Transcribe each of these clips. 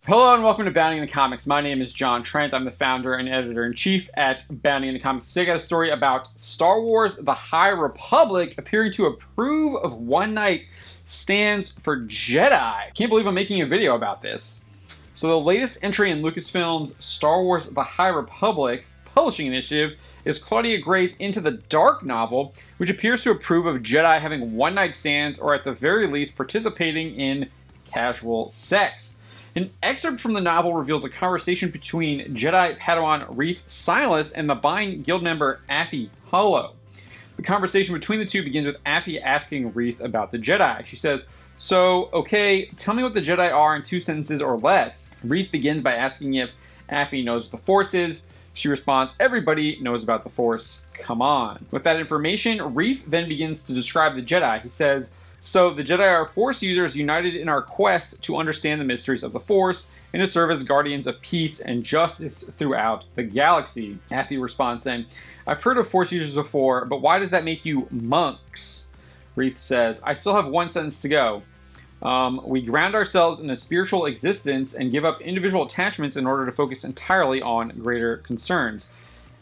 Hello and welcome to Bounding in the Comics. My name is John Trent. I'm the founder and editor-in-chief at Bounding in the Comics. Today I got a story about Star Wars The High Republic appearing to approve of one night stands for Jedi. Can't believe I'm making a video about this. So the latest entry in Lucasfilm's Star Wars The High Republic publishing initiative is Claudia Gray's Into the Dark novel, which appears to approve of Jedi having one night stands or at the very least participating in casual sex. An excerpt from the novel reveals a conversation between Jedi Padawan Reath Silas and the Bine Guild member Affie Hollow. The conversation between the two begins with Affie asking Reath about the Jedi. She says, "So, okay, tell me what the Jedi are in 2 sentences or less." Reath begins by asking if Affie knows what the Force is. She responds, "Everybody knows about the Force. Come on." With that information, Reath then begins to describe the Jedi. He says, "So the Jedi are Force users united in our quest to understand the mysteries of the Force and to serve as guardians of peace and justice throughout the galaxy." Affie responds saying, "I've heard of Force users before, but why does that make you monks?" Reath says, "I still have 1 sentence to go. We ground ourselves in a spiritual existence and give up individual attachments in order to focus entirely on greater concerns."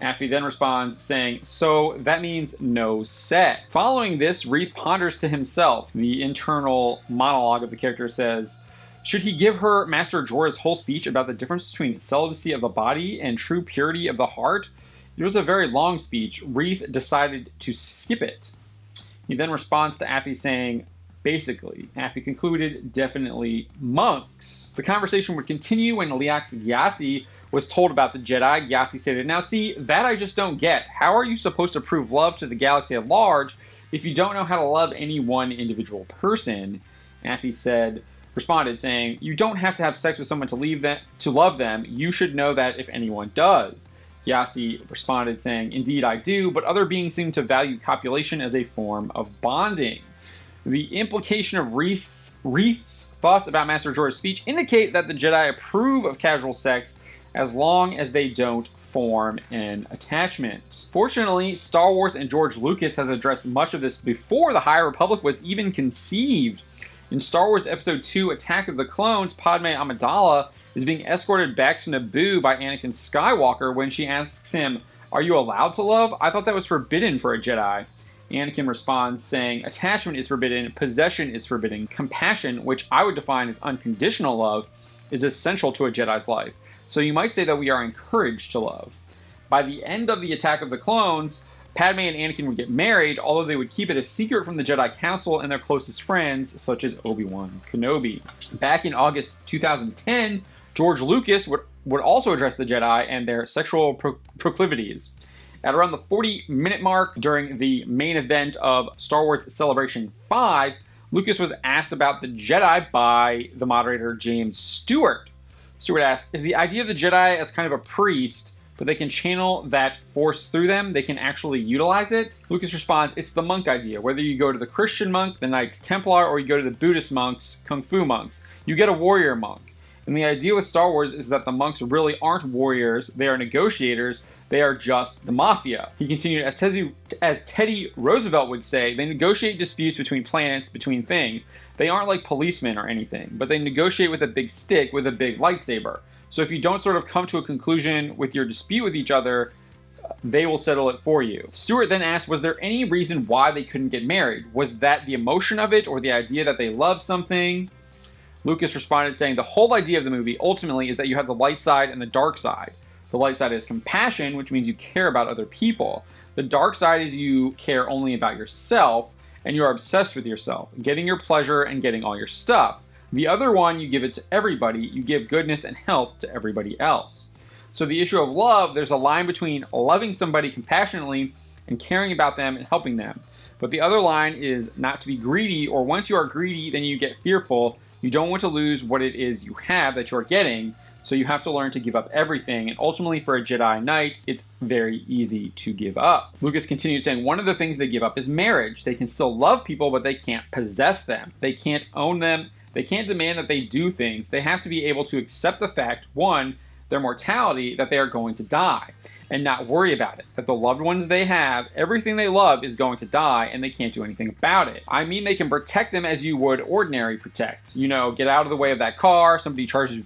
Affie then responds saying, "So that means no sex." Following this, Reath ponders to himself. The internal monologue of the character says, "Should he give her Master Jorah's whole speech about the difference between celibacy of the body and true purity of the heart? It was a very long speech. Reath decided to skip it." He then responds to Affie saying, "Basically." Affie concluded, "Definitely monks." The conversation would continue when Liax Gyasi was told about the Jedi. Gyasi stated, "Now see, that I just don't get. How are you supposed to prove love to the galaxy at large if you don't know how to love any one individual person?" Affie responded saying, "You don't have to have sex with someone to love them. You should know that if anyone does." Gyasi responded saying, "Indeed I do, but other beings seem to value copulation as a form of bonding." The implication of Reath's thoughts about Master Jorah's speech indicate that the Jedi approve of casual sex as long as they don't form an attachment. Fortunately, Star Wars and George Lucas has addressed much of this before the High Republic was even conceived. In Star Wars Episode 2, Attack of the Clones, Padme Amidala is being escorted back to Naboo by Anakin Skywalker when she asks him, "Are you allowed to love? I thought that was forbidden for a Jedi." Anakin responds saying, "Attachment is forbidden, possession is forbidden, compassion, which I would define as unconditional love, is essential to a Jedi's life. So you might say that we are encouraged to love." By the end of the Attack of the Clones, Padme and Anakin would get married, although they would keep it a secret from the Jedi Council and their closest friends, such as Obi-Wan Kenobi. Back in August 2010, George Lucas would also address the Jedi and their sexual proclivities. At around the 40-minute mark during the main event of Star Wars Celebration 5, Lucas was asked about the Jedi by the moderator James Stewart. Stewart asked, "Is the idea of the Jedi as kind of a priest, but they can channel that force through them, they can actually utilize it?" Lucas responds, "It's the monk idea. Whether you go to the Christian monk, the Knights Templar, or you go to the Buddhist monks, Kung Fu monks, you get a warrior monk. And the idea with Star Wars is that the monks really aren't warriors, they are negotiators, they are just the mafia." He continued, as Teddy Roosevelt would say, "They negotiate disputes between planets, between things. They aren't like policemen or anything, but they negotiate with a big stick, with a big lightsaber. So if you don't sort of come to a conclusion with your dispute with each other, they will settle it for you." Stewart then asked, was there any reason why they couldn't get married? Was that the emotion of it, or the idea that they love something? Lucas responded saying, "The whole idea of the movie ultimately is that you have the light side and the dark side. The light side is compassion, which means you care about other people. The dark side is you care only about yourself, and you are obsessed with yourself, getting your pleasure and getting all your stuff. The other one, you give it to everybody, you give goodness and health to everybody else. So the issue of love, there's a line between loving somebody compassionately and caring about them and helping them. But the other line is not to be greedy, or once you are greedy, then you get fearful. You don't want to lose what it is you have that you're getting, so you have to learn to give up everything, and ultimately for a Jedi Knight, it's very easy to give up." Lucas continues saying, "One of the things they give up is marriage. They can still love people, but they can't possess them. They can't own them. They can't demand that they do things. They have to be able to accept the fact, one, their mortality, that they are going to die and not worry about it. That the loved ones they have, everything they love is going to die and they can't do anything about it. I mean, they can protect them as you would ordinary protect. You know, get out of the way of that car, somebody charges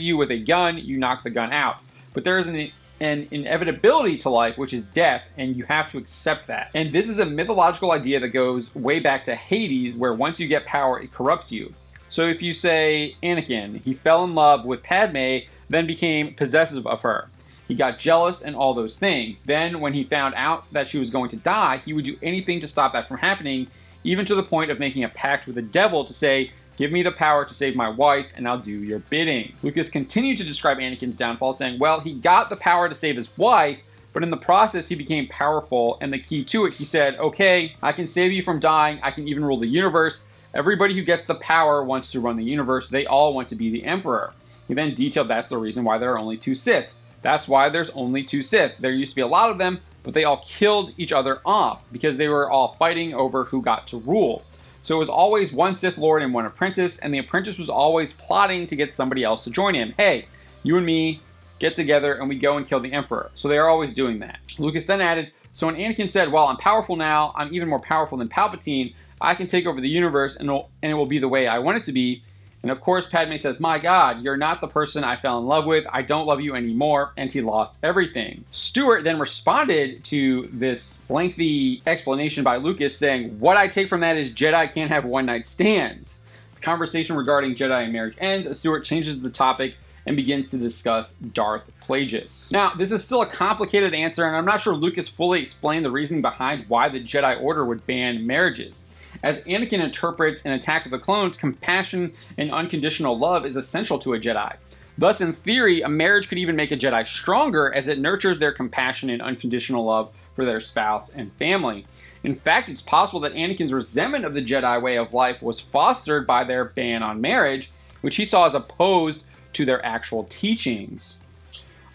you with a gun, you knock the gun out. But there is an inevitability to life, which is death, and you have to accept that. And this is a mythological idea that goes way back to Hades, where once you get power, it corrupts you. So if you say Anakin, he fell in love with Padme, then became possessive of her. He got jealous and all those things. Then when he found out that she was going to die, he would do anything to stop that from happening, even to the point of making a pact with the devil to say, give me the power to save my wife, and I'll do your bidding. Lucas continued to describe Anakin's downfall, saying, well, he got the power to save his wife, but in the process, he became powerful, and the key to it, he said, okay, I can save you from dying, I can even rule the universe. Everybody who gets the power wants to run the universe. They all want to be the emperor. He then detailed that's the reason why there are only 2 Sith. That's why there's only 2 Sith. There used to be a lot of them, but they all killed each other off because they were all fighting over who got to rule. So it was always one Sith Lord and one apprentice, and the apprentice was always plotting to get somebody else to join him. Hey, you and me get together and we go and kill the Emperor. So they are always doing that. Lucas then added, so when Anakin said, well, I'm powerful now, I'm even more powerful than Palpatine, I can take over the universe and it will be the way I want it to be. And of course, Padme says, my God, you're not the person I fell in love with. I don't love you anymore. And he lost everything. Stuart then responded to this lengthy explanation by Lucas saying, what I take from that is Jedi can't have one-night stands. The conversation regarding Jedi and marriage ends as Stuart changes the topic and begins to discuss Darth Plagueis. Now, this is still a complicated answer, and I'm not sure Lucas fully explained the reasoning behind why the Jedi Order would ban marriages. As Anakin interprets in Attack of the Clones, compassion and unconditional love is essential to a Jedi. Thus, in theory, a marriage could even make a Jedi stronger as it nurtures their compassion and unconditional love for their spouse and family. In fact, it's possible that Anakin's resentment of the Jedi way of life was fostered by their ban on marriage, which he saw as opposed to their actual teachings.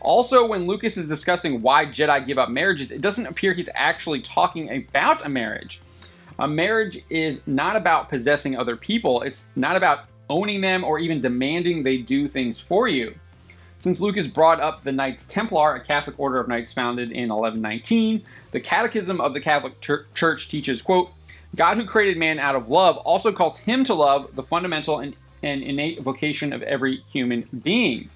Also, when Lucas is discussing why Jedi give up marriages, it doesn't appear he's actually talking about a marriage. A marriage is not about possessing other people. It's not about owning them or even demanding they do things for you. Since Lucas brought up the Knights Templar, a Catholic order of knights founded in 1119, the Catechism of the Catholic Church teaches, quote, God who created man out of love also calls him to love, the fundamental and innate vocation of every human being.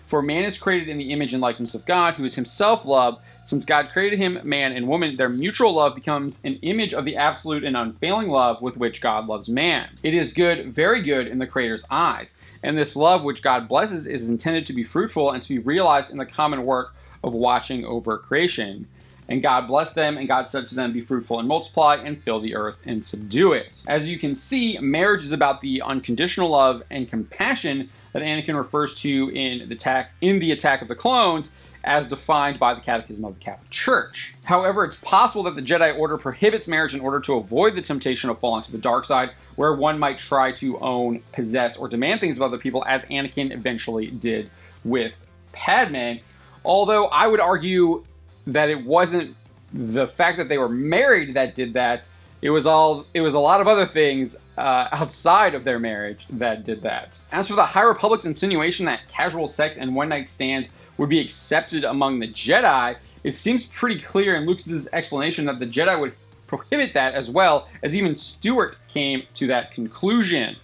For man is created in the image and likeness of God, who is himself love. Since God created him, man and woman, their mutual love becomes an image of the absolute and unfailing love with which God loves man. It is good, very good in the Creator's eyes. And this love which God blesses is intended to be fruitful and to be realized in the common work of watching over creation. And God blessed them, and God said to them, be fruitful and multiply, and fill the earth and subdue it. As you can see, marriage is about the unconditional love and compassion that Anakin refers to in the Attack of the Clones, as defined by the Catechism of the Catholic Church. However, it's possible that the Jedi Order prohibits marriage in order to avoid the temptation of falling to the dark side, where one might try to own, possess, or demand things of other people, as Anakin eventually did with Padme. Although I would argue that it wasn't the fact that they were married that did that. It was a lot of other things outside of their marriage that did that. As for the High Republic's insinuation that casual sex and one-night stands would be accepted among the Jedi, it seems pretty clear in Lucas's explanation that the Jedi would prohibit that as well, as even Stuart came to that conclusion.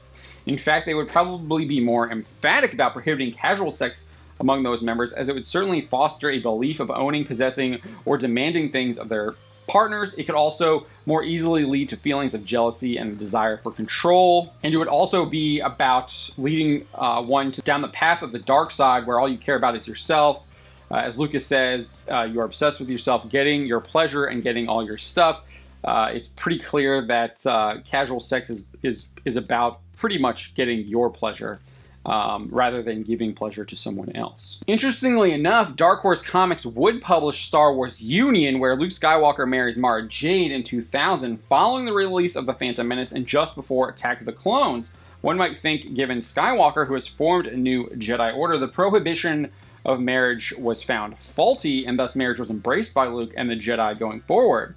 In fact, they would probably be more emphatic about prohibiting casual sex among those members, as it would certainly foster a belief of owning, possessing, or demanding things of their partners. It could also more easily lead to feelings of jealousy and a desire for control. And it would also be about leading one down the path of the dark side, where all you care about is yourself. As Lucas says, you're obsessed with yourself, getting your pleasure and getting all your stuff. It's pretty clear that casual sex is about pretty much getting your pleasure, rather than giving pleasure to someone else. Interestingly enough, Dark Horse Comics would publish Star Wars Union, where Luke Skywalker marries Mara Jade in 2000, following the release of The Phantom Menace and just before Attack of the Clones. One might think, given Skywalker, who has formed a new Jedi Order, the prohibition of marriage was found faulty, and thus marriage was embraced by Luke and the Jedi going forward.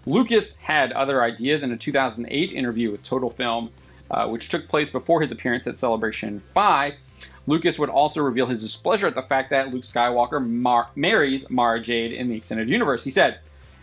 Lucas had other ideas in a 2008 interview with Total Film, which took place before his appearance at Celebration 5. Lucas would also reveal his displeasure at the fact that Luke Skywalker marries Mara Jade in the extended universe. He said,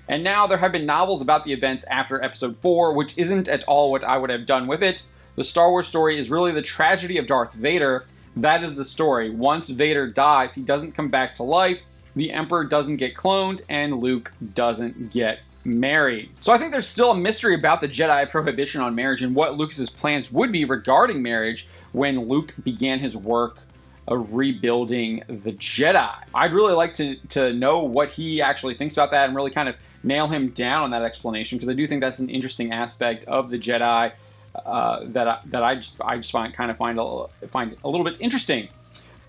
"And now there have been novels about the events after Episode 4, which isn't at all what I would have done with it. The Star Wars story is really the tragedy of Darth Vader. That is the story. Once Vader dies, he doesn't come back to life, the Emperor doesn't get cloned, and Luke doesn't get married." So I think there's still a mystery about the Jedi prohibition on marriage and what Lucas's plans would be regarding marriage when Luke began his work of rebuilding the Jedi. I'd really like to know what he actually thinks about that and really kind of nail him down on that explanation, because I do think that's an interesting aspect of the Jedi that I just find a little bit interesting.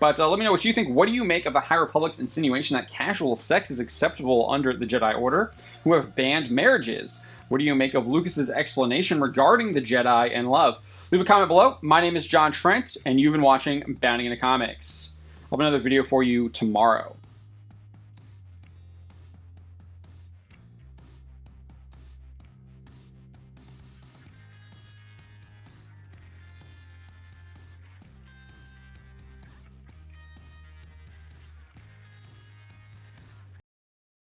But let me know what you think. What do you make of the High Republic's insinuation that casual sex is acceptable under the Jedi Order, who have banned marriages? What do you make of Lucas's explanation regarding the Jedi and love? Leave a comment below. My name is John Trent, and you've been watching Bounding into Comics. I'll have another video for you tomorrow.